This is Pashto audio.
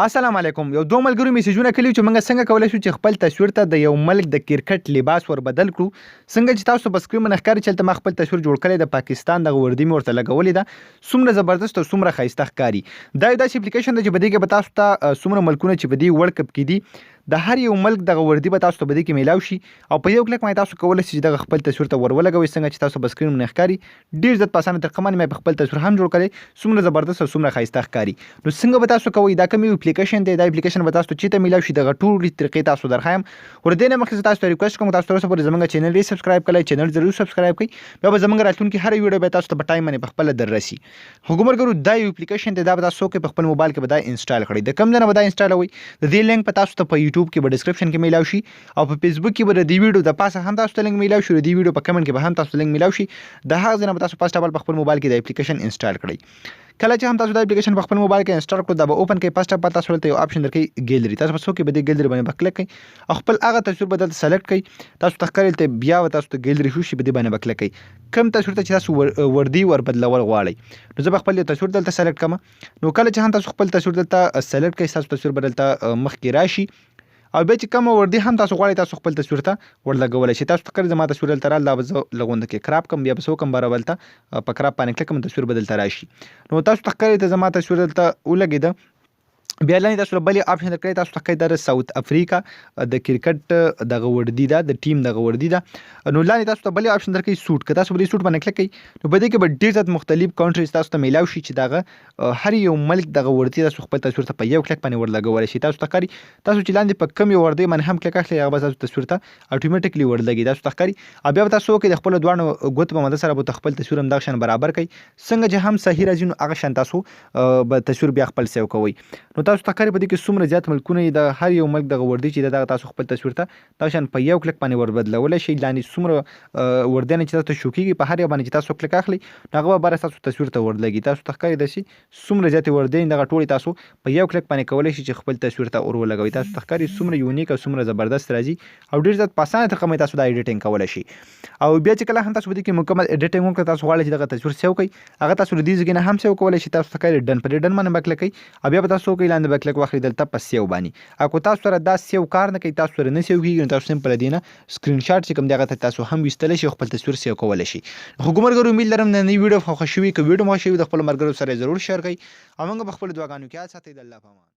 السلام علیکم. یو دوه ملګرو میسجونه کړي چې موږ څنګه کولای شو چې خپل تصویر ته د یو ملک د کرکټ لباس ور بدل کړو. څنګه چې تاسو په سکرین باندې ښکاري چې ما خپل تصویر جوړ کړی د پاکستان د وردی مې ورته لګولې ده. څومره زبردست او څومره ښایسته ښکاري. دا یو داسې اپلیکیشن دی چې بده کې به تاسو ته څومره ملکونه چې بده ورلد کپ کې دي د هر یو ملک د وردی به تاسو ته بده کې میلاو شي او په یو کلیک باندې تاسو کولای شئ چې د خپل تصویر ته ور ولګوي. څنګه چې تاسو په سکرین باندې ښکاري ډیر زیات په اسانه طریقه باندې مې خپل تصویر هم جوړ کړی. څومره زبردست او څومره ښایسته ښکاري. نو څنګه به تاسو کوئ دا کوم اپلیکیشن دی. دا اپلیکیشن به تاسو چې ته میلاو شي د ټولې طریقې تاسو درخایم. ور دې نه مخکې تاسو ته ریکوست کوم تاسو سره زموږ چینل یې سبسکرایب کړئ. چینل ضرور سبسکرایب کړئ. بیا به زموږ راتلونکي هر ویډیو به تاسو ته په ټایم باندې په خپل در رسي. حکومت دا یو اپلیکیشن دی دا به تاسو کې په خپل موبایل کې به دا انسټال کړئ. د کوم ځای نه به دا انسټالوي د دې لینک په تاسو ته په یوټیوب کې به ډسکرپشن کې میلاو شي او په فیسبوک کې به د دې ویډیو د پاسه هم تاسو ته لینک میلاو شي. د دې ویډیو په کمنټ کې به هم تاسو لینک میلاو شي. د هغه ځای نه به تاسو فاست اول په خپل موبایل کې د اپلیکیشن انسټال کړئ. کله چې هم تاسو د اپلیکیشن په خپل موبایل کې انسټال کړئ دا به اوپن کړئ. فاست اول تاسو ته یو اپشن درکړي ګیلری. تاسو په څو کې به د ګیلری باندې کلیک کړئ او خپل هغه تصویر به دلته سلیکټ کړئ. تاسو ته ښکاري ته بیا تاسو ته ګیلری شو شي به دې باندې کلیک کړئ. کوم تصویر ته چې تاسو وردی ور بدلول غواړئ نو زه به خپل تصویر دلته سلیکټ کوم. نو کله چې هم تاسو خپل تصویر دلته سلیکټ کړئ تاسو تصویر بدلته مخ کې راشي او بیا چې کوم وردی هم تاسو غواړئ تاسو خپل تصویر ته ورلګولای شئ. تاسو ته زما تصویر دلته را لا به لغوند کې کراب کوم بیا به سو کوم برابرته په کراب باندې کلیک کوم تصویر بدلته راشي. نو تاسو ته ښکاري ته زما تصویر دلته ولګیده. بیا لاندې تاسو بلې اپشن درکړئ. تاسو ته د ساوث افریقا د کرکټ د وردی دا د ټیم د وردی دا. نو لاندې تاسو ته بلې اپشن درکړئ سوټ. که تاسو بلې سوټ باندې کلیک کړئ نو بده کې به ډیر زیات مختلف کنټریز تاسو ته میلاو شي چې دغه هر یو ملک د وردی تاسو خپل تصویر ته په یو کلیک باندې ورلګولای شئ. تاسو ته ښکاري تاسو چې لاندې په کم یو وردی باندې هم کلیک کړئ هغه تاسو تصویر ته اتوماتیکلی ورلګي. تاسو ته ښکاري بیا تاسو کې د خپل دوه ګوت په مدد سره به خپل تصویر هم دغه شان برابر کړئ. څنګه چې هم صحیح راځي نو هغه شان تاسو به تصویر بیا خپل سیو کوئ. نو تاسو ته ښکاري په دې کې څومره زیات ملکونه د هر یو ملک د وردی چې دغه تاسو خپل تصویر ته دا شان په یو کلیک باندې ور بدلولای شئ. لاندې څومره وردیان چې تاسو شوکیږي په هر یو باندې چې تاسو کلیک اخلي هغه به تاسو تصویر ته ورلګي. تاسو ته ښکاري دشي څومره زیات وردیان دغه ټول تاسو په یو کلیک باندې کولای شئ چې خپل تصویر ته اور ولګوي. تاسو ته ښکاري څومره یونیک او څومره زبردست راځي او ډیر زیات په اسانه طریقه تاسو دا ایډیټینګ کولای شئ. او بیا چې کله هم تاسو بده کې مکمل ایډیټینګ وکړئ تاسو غواړئ چې دغه تصویر سیو کړئ هغه تاسو د دې ځای نه هم سیو کولای شئ. تاسو ته ښکاري ډن پر ډن باندې کلیک کړئ او بیا تاسو کې لاندې کلیک واخلئ دلته په سیو باندې. اكو تاسو سره دا سیو کار نه کوي تاسو سره نه سیو کیږي تاسو سمپل دینه سکرین شاټ چې کوم دغه تاسو هم وستلی شئ خپل تصویر سیو کولای شئ. خو ګمرګرو امید لرم نن ویډیو خو خوشوي ک ویډیو مو خوشوي د خپل مرګرو سره ضرور شیر کړئ او موږ په خپل دعاګانو کې ساتي د الله په امان.